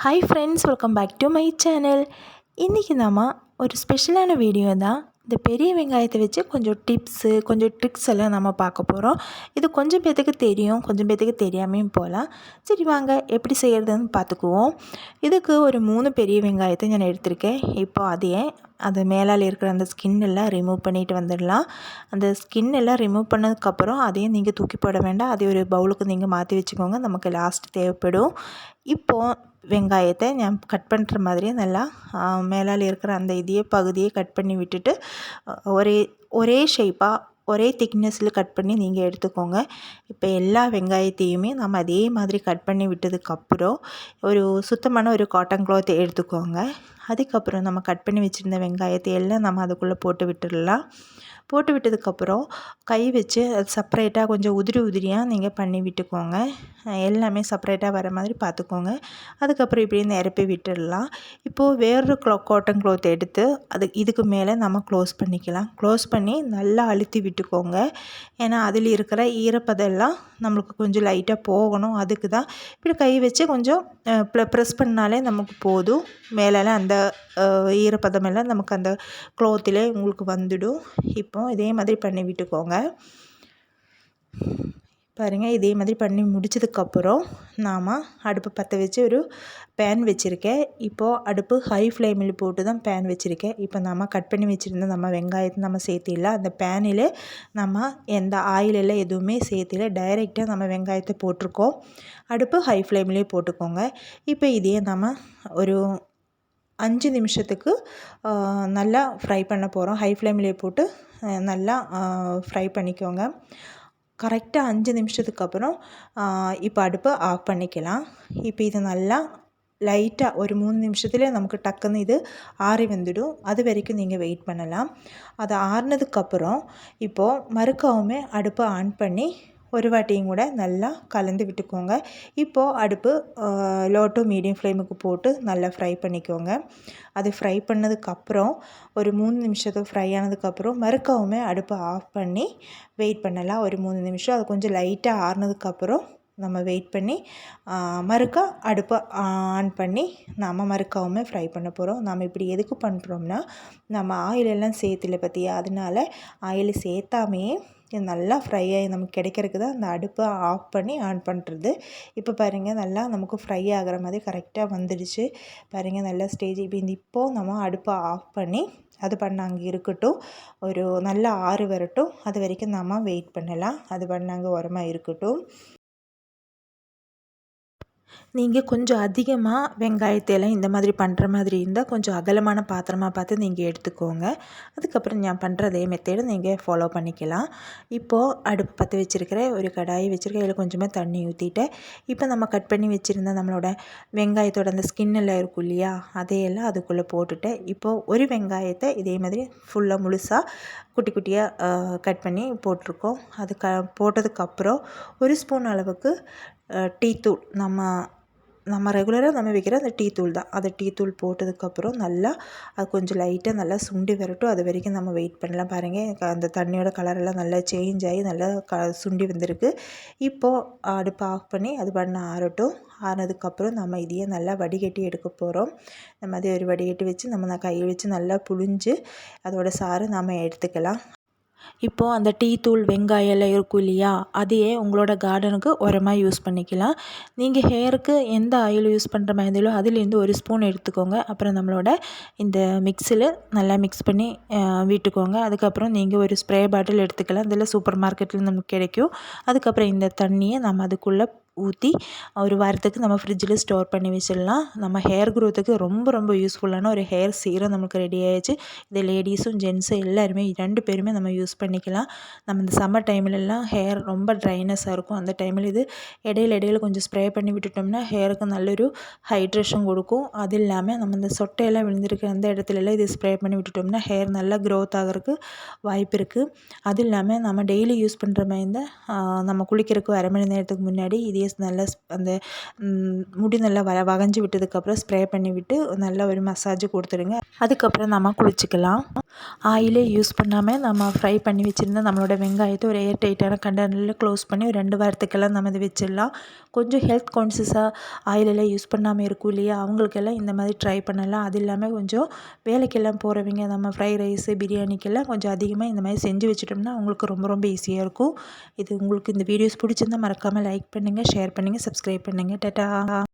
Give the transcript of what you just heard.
Hi friends, welcome back to my channel. இன்றைக்கி நாம ஒரு ஸ்பெஷலான வீடியோ தான். இந்த பெரிய வெங்காயத்தை வச்சு கொஞ்சம் டிப்ஸு கொஞ்சம் ட்ரிக்ஸ் எல்லாம் நம்ம பார்க்க போகிறோம். இது கொஞ்சம் பேத்துக்கு தெரியும், கொஞ்சம் பேத்துக்கு தெரியாமையும் போகலாம். சரி வாங்க எப்படி செய்கிறதுன்னு பார்த்துக்குவோம். இதுக்கு ஒரு 3 பெரிய வெங்காயத்தை நான் எடுத்திருக்கேன். இப்போ அது மேலால் இருக்கிற அந்த ஸ்கின் எல்லாம் ரிமூவ் பண்ணிட்டு வந்துடலாம். அந்த ஸ்கின் எல்லாம் ரிமூவ் பண்ணதுக்கப்புறம் அதையும் நீங்கள் தூக்கி போட வேண்டாம். அதை ஒரு பவுலுக்கு நீங்கள் மாற்றி வச்சுக்கோங்க, நமக்கு லாஸ்ட் தேவைப்படும். இப்போது வெங்காயத்தை நான் கட் பண்ணுற மாதிரியே நல்லா மேலால் இருக்கிற அந்த பகுதியை கட் பண்ணி விட்டுட்டு ஒரே ஷேப்பாக ஒரே திக்னஸில் கட் பண்ணி நீங்கள் எடுத்துக்கோங்க. இப்போ எல்லா வெங்காயத்தையுமே நம்ம அதே மாதிரி கட் பண்ணி விட்டதுக்கப்புறம் ஒரு சுத்தமான ஒரு காட்டன் கிளாத் எடுத்துக்கோங்க. அதுக்கப்புறம் நம்ம கட் பண்ணி வச்சுருந்த வெங்காயத்தை எல்லாம் நம்ம அதுக்குள்ளே போட்டு விட்டுடலாம். போட்டு விட்டதுக்கப்புறம் கை வச்சு அது செப்பரேட்டாக கொஞ்சம் உதிரியாக நீங்கள் பண்ணி விட்டுக்கோங்க. எல்லாமே செப்பரேட்டாக வர மாதிரி பார்த்துக்கோங்க. அதுக்கப்புறம் இப்படி நிரப்பி விட்டுடலாம். இப்போது வேறொரு காட்டன் க்ளாத் எடுத்து இதுக்கு மேலே நம்ம க்ளோஸ் பண்ணிக்கலாம். க்ளோஸ் பண்ணி நல்லா அழுத்தி விட்டுக்கோங்க. ஏன்னா அதில் இருக்கிற ஈரப்பதெல்லாம் நம்மளுக்கு கொஞ்சம் லைட்டாக போகணும். அதுக்கு தான் இப்படி கை வச்சு கொஞ்சம் ப்ரெஸ் பண்ணாலே நமக்கு போதும். மேலெல்லாம் அந்த ஈரப்பதமெல்லாம் நமக்கு அந்த க்ளாத்திலே உங்களுக்கு வந்துடும். இப்போ இதே மாதிரி பண்ணி விட்டுக்கோங்க. பாருங்கள், இதே மாதிரி பண்ணி முடிச்சதுக்கப்புறம் நாம் அடுப்பு பற்ற வச்சு ஒரு பேன் வச்சுருக்கேன். இப்போது அடுப்பு ஹை ஃப்ளேமில் போட்டு தான் பேன் வச்சுருக்கேன். இப்போ நம்ம கட் பண்ணி வச்சுருந்த நம்ம வெங்காயத்தை நம்ம சேர்த்திடலாம். அந்த பேனில் நம்ம எந்த ஆயிலெல்லாம் எதுவுமே சேர்த்தில, டைரெக்டாக நம்ம வெங்காயத்தை போட்டிருக்கோம். அடுப்பு ஹை ஃப்ளேம்லேயே போட்டுக்கோங்க. இப்போ இதையே நம்ம ஒரு 5 நிமிஷத்துக்கு நல்லா ஃப்ரை பண்ண போகிறோம். ஹை ஃப்ளேம்லேயே போட்டு நல்லா ஃப்ரை பண்ணிக்கோங்க. கரெக்டாக 5 நிமிஷத்துக்கு அப்புறம் இப்போ அடுப்பை ஆஃப் பண்ணிக்கலாம். இப்போ இது நல்லா லைட்டாக ஒரு 3 நிமிஷத்துலேயே நமக்கு டக்குன்னு இது ஆறி வந்துடும். அது வரைக்கும் நீங்கள் வெயிட் பண்ணலாம். அது ஆறினதுக்கப்புறம் இப்போது மறுக்காவுமே அடுப்பை ஆன் பண்ணி ஒரு வாட்டியும் கூட நல்லா கலந்து விட்டுக்கோங்க. இப்போது அடுப்பு லோ டு மீடியம் ஃப்ளேமுக்கு போட்டு நல்லா ஃப்ரை பண்ணிக்கோங்க. அது ஃப்ரை பண்ணதுக்கப்புறம் ஒரு 3 நிமிஷத்துக்கு ஃப்ரை ஆனதுக்கப்புறம் மறுக்காவுமே அடுப்பை ஆஃப் பண்ணி வெயிட் பண்ணலாம். ஒரு 3 நிமிஷம் அது கொஞ்சம் லைட்டாக ஆறினதுக்கப்புறம் நம்ம வெயிட் பண்ணி மறுக்கா அடுப்பை ஆன் பண்ணி நம்ம மறுக்காவுமே ஃப்ரை பண்ண போகிறோம். நம்ம இப்படி எதுக்கு பண்ணுறோம்னா, நம்ம ஆயிலெல்லாம் சேர்த்துல பார்த்தியா, அதனால ஆயில் சேர்த்தாமையே நல்லா ஃப்ரை ஆகி நமக்கு கிடைக்கிறதுக்கு தான் அந்த அடுப்பை ஆஃப் பண்ணி ஆன் பண்ணுறது. இப்போ பாருங்கள், நல்லா நமக்கு ஃப்ரை ஆகிற மாதிரி கரெக்டாக வந்துடுச்சு. பாருங்கள், நல்லா ஸ்டேஜ். இப்போது நம்ம அடுப்பை ஆஃப் பண்ணி அது பண்ணாங்க இருக்கட்டும். ஒரு நல்லா ஆறு வரட்டும். அது வரைக்கும் நம்ம வெயிட் பண்ணலாம். அது பண்ணாங்க ஓரமாக இருக்கட்டும். நீங்கள் கொஞ்சம் அதிகமாக வெங்காயத்தையெல்லாம் இந்த மாதிரி பண்ணுற மாதிரி இருந்தால் கொஞ்சம் அகலமான பாத்திரமாக பார்த்து நீங்கள் எடுத்துக்கோங்க. அதுக்கப்புறம் நான் பண்ணுற அதே மெத்தேடை நீங்கள் ஃபாலோ பண்ணிக்கலாம். இப்போது அடுப்பு பற்ற வச்சுருக்கிற ஒரு கடாயை வச்சுருக்கேன். இதில் கொஞ்சமாக தண்ணி ஊற்றிட்டேன். இப்போ நம்ம கட் பண்ணி வச்சுருந்த நம்மளோட வெங்காயத்தோட அந்த ஸ்கின் எல்லாம் இருக்கும் இல்லையா, அதையெல்லாம் அதுக்குள்ளே போட்டுட்டேன். இப்போது ஒரு வெங்காயத்தை இதே மாதிரி ஃபுல்லாக முழுசாக குட்டி குட்டியாக கட் பண்ணி போட்டிருக்கோம். அது போட்டதுக்கப்புறம் ஒரு ஸ்பூன் அளவுக்கு டீத்தூள், நம்ம ரெகுலராக நம்ம வைக்கிற அந்த டீத்தூள் தான். அந்த டீத்தூள் போட்டதுக்கப்புறம் நல்லா அது கொஞ்சம் லைட்டாக நல்லா சுண்டி வரட்டும். அது வரைக்கும் நம்ம வெயிட் பண்ணலாம். பாருங்கள், அந்த தண்ணியோட கலரெல்லாம் நல்லா சேஞ்ச் ஆகி நல்லா சுண்டி வந்திருக்கு. இப்போது அடுப்பை ஆஃப் பண்ணி அது பண்ண ஆறட்டும். ஆறினதுக்கப்புறம் நம்ம இதையே நல்லா வடிகட்டி எடுக்க போகிறோம். இந்த மாதிரி ஒரு வடிகட்டி வச்சு நம்ம கையில் வச்சு நல்லா புழிஞ்சு அதோட சாறை நம்ம எடுத்துக்கலாம். இப்போது அந்த டீத்தூள் வெங்காயம் எல்லாம் இருக்கும் இல்லையா, அதையே உங்களோட கார்டனுக்கு உரமாக யூஸ் பண்ணிக்கலாம். நீங்கள் ஹேருக்கு எந்த ஆயில் யூஸ் பண்ணுற மாதிரி இருந்தாலும் அதுலேருந்து ஒரு ஸ்பூன் எடுத்துக்கோங்க. அப்புறம் நம்மளோட இந்த மிக்ஸில் நல்லா மிக்ஸ் பண்ணி விட்டுக்கோங்க. அதுக்கப்புறம் நீங்கள் ஒரு ஸ்ப்ரே பாட்டில் எடுத்துக்கலாம். இதில் சூப்பர் மார்க்கெட்டில் நமக்கு கிடைக்கும். அதுக்கப்புறம் இந்த தண்ணியை நம்ம அதுக்குள்ளே ஊற்றி ஒரு வாரத்துக்கு நம்ம ஃப்ரிட்ஜில் ஸ்டோர் பண்ணி வச்சிடலாம். நம்ம ஹேர் க்ரோத்துக்கு ரொம்ப ரொம்ப யூஸ்ஃபுல்லான ஒரு ஹேர் சீரம் நமக்கு ரெடி ஆகிடுச்சு. இது லேடிஸும் ஜென்ஸும் எல்லாருமே 2 பேருமே நம்ம யூஸ் பண்ணிக்கலாம். நம்ம இந்த சம்மர் டைம்லலாம் ஹேர் ரொம்ப ட்ரைனஸாக இருக்கும். அந்த டைமில் இது இடையில கொஞ்சம் ஸ்ப்ரே பண்ணி விட்டுட்டோம்னா ஹேருக்கு நல்லொரு ஹைட்ரேஷன் கொடுக்கும். அது இல்லாமல் நம்ம இந்த சொட்டையெல்லாம் விழுந்திருக்கு அந்த இடத்துலலாம் இது ஸ்ப்ரே பண்ணி விட்டுட்டோம்னா ஹேர் நல்லா க்ரோத் ஆகிறதுக்கு வாய்ப்பு இருக்குது. அது இல்லாமல் நம்ம டெய்லி யூஸ் பண்ணுற மாதிரி இருந்தால் நம்ம குளிக்கிறதுக்கு 1/2 மணி நேரத்துக்கு முன்னாடி இதே நல்லா அந்த முடி நல்லா வகைஞ்சி விட்டதுக்கப்புறம் ஸ்ப்ரே பண்ணி விட்டு நல்லா ஒரு மசாஜ் கொடுத்துடுங்க. அதுக்கப்புறம் நம்ம குளிச்சுக்கலாம். ஆயிலே யூஸ் பண்ணாமல் நம்ம ஃப்ரை பண்ணி வச்சுருந்தா நம்மளோட வெங்காயத்தை ஒரு ஏர் டைட்டான கண்டெய்னரில் க்ளோஸ் பண்ணி ஒரு 2 வாரத்துக்கெல்லாம் நம்ம இதை வச்சிடலாம். கொஞ்சம் ஹெல்த் கான்ஷியஸாக ஆயிலெல்லாம் யூஸ் பண்ணாமல் இருக்கும் இல்லையா, அவங்களுக்கெல்லாம் இந்த மாதிரி ட்ரை பண்ணலாம். அது இல்லாமல் கொஞ்சம் வேலைக்கெல்லாம் போகிறவங்க நம்ம ஃப்ரை ரைஸு பிரியாணிக்கெல்லாம் கொஞ்சம் அதிகமாக இந்த மாதிரி செஞ்சு வச்சுட்டோம்னா அவங்களுக்கு ரொம்ப ரொம்ப ஈஸியாக இருக்கும். இது உங்களுக்கு இந்த வீடியோஸ் பிடிச்சிருந்தால் மறக்காமல் லைக் பண்ணுங்கள், ஷேர் பண்ணுங்கள், சப்ஸ்கிரைப் பண்ணுங்கள். டாடா.